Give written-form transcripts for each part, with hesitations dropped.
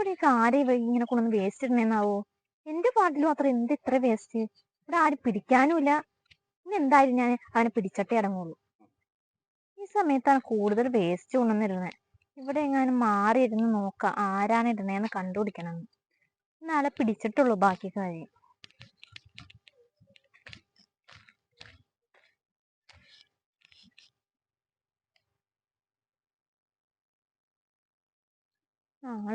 ഇവിടെയൊക്കെ ആരെയും ഇങ്ങനെ കൊണ്ടൊന്ന് വേസ്റ്റ് ഇടണേന്നാവോ? എന്റെ പാട്ടിലും അത്ര എന്ത് ഇത്ര വേസ്റ്റ്? ഇവിടെ ആരും പിടിക്കാനുമില്ല. ഇനി എന്തായാലും ഞാൻ അവനെ പിടിച്ചിട്ടേ അടങ്ങുള്ളൂ. ഈ സമയത്താണ് കൂടുതൽ വേസ്റ്റ് കൊണ്ടുവന്നിരുന്നത്. ഇവിടെ എങ്ങാനും മാറിയിരുന്ന് നോക്കാം ആരാണ് ഇടണേന്ന് കണ്ടുപിടിക്കണം. എന്നാലെ പിടിച്ചിട്ടുള്ളൂ ബാക്കി കാര്യം.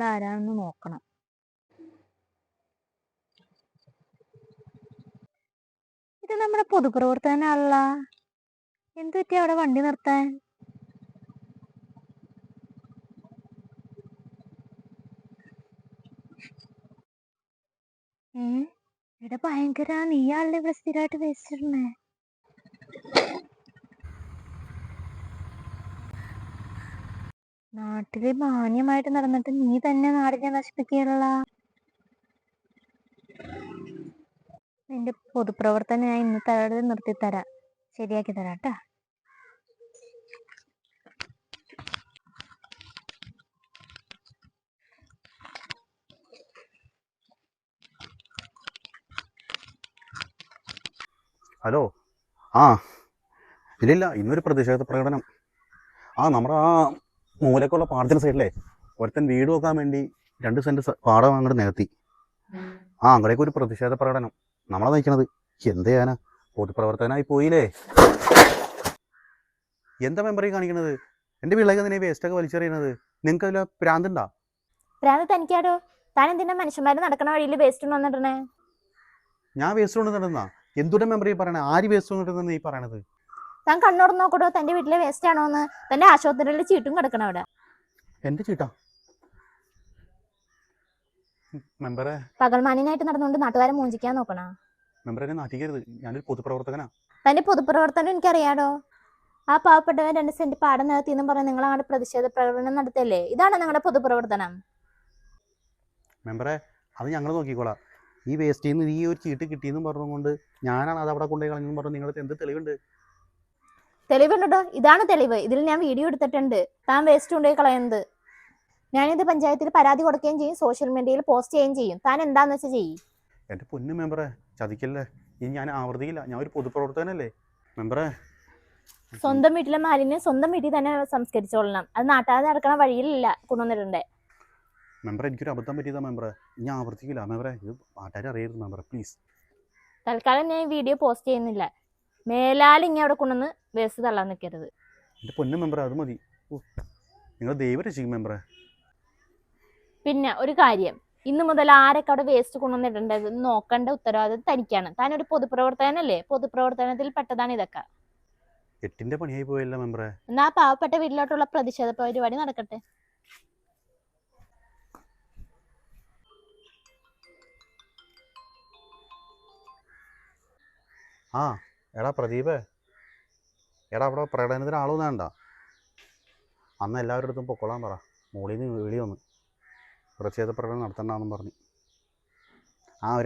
ആരാണെന്ന് നോക്കണം. ഇത് നമ്മുടെ പൊതുപ്രവർത്തകനാണല്ല. എന്ത് പറ്റി അവിടെ വണ്ടി നിർത്താൻ? ഇവിടെ ഭയങ്കര നീയാളുടെ ഇവിടെ സ്ഥിരമായിട്ട് വേസ്റ്റ് ഇടണേ. നാട്ടില് മാന്യമായിട്ട് നടന്നിട്ട് നീ തന്നെ നാടിനെ നശിപ്പിക്കുകയുള്ള. നിന്റെ പൊതുപ്രവർത്തനം ഞാൻ ഇന്ന് തലയുടെ നിർത്തിത്തരാം, ശരിയാക്കി തരാം കേട്ടാ. ഹലോ. ഇല്ലില്ല, ഇന്നൊരു പ്രതിഷേധ പ്രകടനം. നമ്മുടെ ആ മൂലക്കുള്ള പാടത്തിന് സൈഡിലെ ഒരുത്തൻ വീട് നോക്കാൻ വേണ്ടി 2 സെന്റ് പാടം അങ്ങോട്ട് നികത്തി. അങ്ങടേക്ക് ഒരു പ്രതിഷേധ പ്രകടനം നമ്മളെ നയിക്കണത്. എന്ത് ചെയ്യാനാ, പൊതുപ്രവർത്തകനായി പോയില്ലേ. എന്താ മെമ്പറി കാണിക്കണത്? എൻ്റെ പിള്ളേർക്ക് തന്നെ വേസ്റ്റൊക്കെ വലിച്ചെറിയണത്. നിങ്ങൾക്ക് അതിൽ പ്രാന്തുണ്ടാ? പ്രാന്ത് തനിക്കാടോ? താൻ എന്തിനാ മനുഷ്യന്മാര് നടക്കണ വഴിയിൽ വേസ്റ്റ് കൊണ്ടുവന്നിടണേ? ഞാൻ വേസ്റ്റ് കൊണ്ടുവന്നിടുന്നാ? എന്തുടെ മെമ്പറി പറയണേ? ആര് വേസ്റ്റ് കൊണ്ടിടുന്ന ഈ പറയണത്? താൻ കണ്ണോട് നോക്കടോ, തന്റെ വീട്ടിലെ വേസ്റ്റ് ആണോന്ന്. തന്റെ ആശുപത്രിയിലെ ചീട്ടും കിടക്കണം അവിടെ. എന്റെ ചീട്ടാ? മെമ്പറെ, പകൽമാന്യനായിട്ട് നടന്നുകൊണ്ട് നാട്ടുകാരെ മൂഞ്ചിക്കാൻ നോക്കണ മെമ്പറെ നാട്ടിക്കരുത്. ഞാനൊരു പൊതുപ്രവർത്തകനാ. തന്റെ പൊതുപ്രവർത്തനം എനിക്കറിയാടോ. ആ പാവപ്പെട്ടവൻ 2 സെന്റ് പാടം നികത്തിന്നും പറഞ്ഞ് നിങ്ങൾ അങ്ങോട്ട് പ്രതിഷേധ പ്രകടനം നടത്തല്ലേ? ഇതാണ് നിങ്ങളുടെ പൊതുപ്രവർത്തനം? മെമ്പറെ, അത് ഞങ്ങൾ നോക്കിക്കോളാം. ഈ വേസ്റ്റിൽ നിന്ന് ഈ ഒരു ചീട്ട് കിട്ടിയെന്നും പറഞ്ഞുകൊണ്ട് ഞാനാണ് അത് അവിടെ കൊണ്ടുപോയി കളഞ്ഞെന്ന് പറഞ്ഞു. നിങ്ങൾക്ക് എന്ത് തെളിവുണ്ട്? തെളിവുണ്ടോ? ഇതാണ് തെളിവ്. ഇതിൽ ഞാൻ വീഡിയോ എടുത്തിട്ടുണ്ട് താൻ വേസ്റ്റ് കൊണ്ടുപോയി കളയുന്നത്. ഞാനിത് പഞ്ചായത്തിൽ പരാതി കൊടുക്കുകയും ചെയ്യും, സോഷ്യൽ മീഡിയയിൽ പോസ്റ്റ് ചെയ്യുകയും ചെയ്യും. താൻ എന്താന്ന് വെച്ചാൽ ചെയ്യും. എൻ്റെ പൊന്നു മെമ്പറെ, ചതിക്കല്ലേ. ഇനി ഞാൻ ആവർത്തിക്കില്ല. ഞാൻ ഒരു പൊതുപ്രവർത്തകനല്ലേ മെമ്പറെ. സ്വന്തം വീട്ടിലെ മാലിന്യം സ്വന്തം വീട്ടിൽ തന്നെ സംസ്കരിച്ചോളണം. അത് നാട്ടാതെ നടക്കണ വഴിയിലല്ല കൊണ്ടുവന്നിട്ടുണ്ടേ. മെമ്പറെ, എനിക്കൊരു അബദ്ധം പറ്റിയതാ മെമ്പറെ. ഇനി ആവർത്തിക്കില്ല മെമ്പറെ. ഇത് നാട്ടുകാരെ അറിയരുത് മെമ്പറെ, പ്ലീസ്. തൽക്കാലം ഞാൻ വീഡിയോ പോസ്റ്റ് ചെയ്യുന്നില്ല. മേലാൽ ഇങ്ങനെ അവിടെ കൊണ്ടുവന്ന് വേസ്റ്റ് തള്ളാൻ നിൽക്കരുത്. എൻ്റെ പൊന്നു മെമ്പറെ, അത് മതി. നിങ്ങൾ ദൈവം രക്ഷിക്കും മെമ്പറെ. പിന്നെ ഒരു കാര്യം, ഇന്ന് മുതൽ ആരൊക്കെ അവിടെ വേസ്റ്റ് കൊണ്ടുവന്നിട്ടുണ്ടത് നോക്കേണ്ട ഉത്തരവാദിത്വം തനിക്കാണ്. താനൊരു പൊതുപ്രവർത്തകനല്ലേ? പൊതുപ്രവർത്തനത്തിൽ പെട്ടതാണ് ഇതൊക്കെ. 8ന്റെ പണിയായി പോയല്ലോ മെമ്പറെ. എന്നാ പാവപ്പെട്ട വീട്ടിലോട്ടുള്ള പ്രതിഷേധ പരിപാടി നടക്കട്ടെ. എടാ പ്രദീപേ, എടാ അവിടെ പ്രകടനത്തിന് ആളൊന്നും വേണ്ട. അന്ന് എല്ലാവരുടെ അടുത്തും പൊക്കോളാൻ പറ. മുകളിൽ നിന്ന് വിളി വന്ന് പ്രതിഷേധ പ്രകടനം നടത്തണ്ടെന്നും പറഞ്ഞു.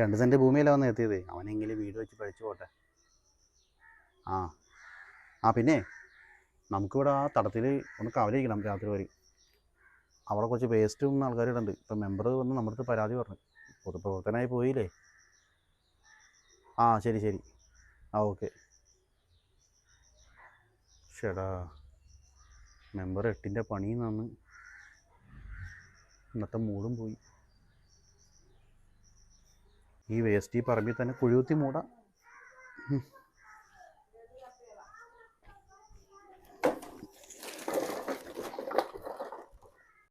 2 സെന്റ് ഭൂമിയല്ല വന്ന് എത്തിയത്. അവനെങ്കിലും വീട് വെച്ച് പഴിച്ചു പോട്ടെ. പിന്നെ നമുക്കിവിടെ ആ തടത്തിൽ ഒന്ന് കവലിരിക്കണം രാത്രി വരെ. അവിടെ കുറച്ച് വേസ്റ്റ് ഒന്നും ആൾക്കാരിടുന്നുണ്ട്. ഇപ്പം മെമ്പർ വന്ന് നമ്മുടെ അടുത്ത് പരാതി പറഞ്ഞു. പൊതുപ്രവർത്തനമായി പോയില്ലേ. ശരി. ഓക്കെ. ചേടാ, മെമ്പർ 8ന്റെ പണിയിൽ നിന്ന് ഇന്നത്തെ മൂടും പോയി. ഈ വേസ്റ്റ് ഈ പറമ്പിൽ തന്നെ കുഴികുത്തി മൂടാം.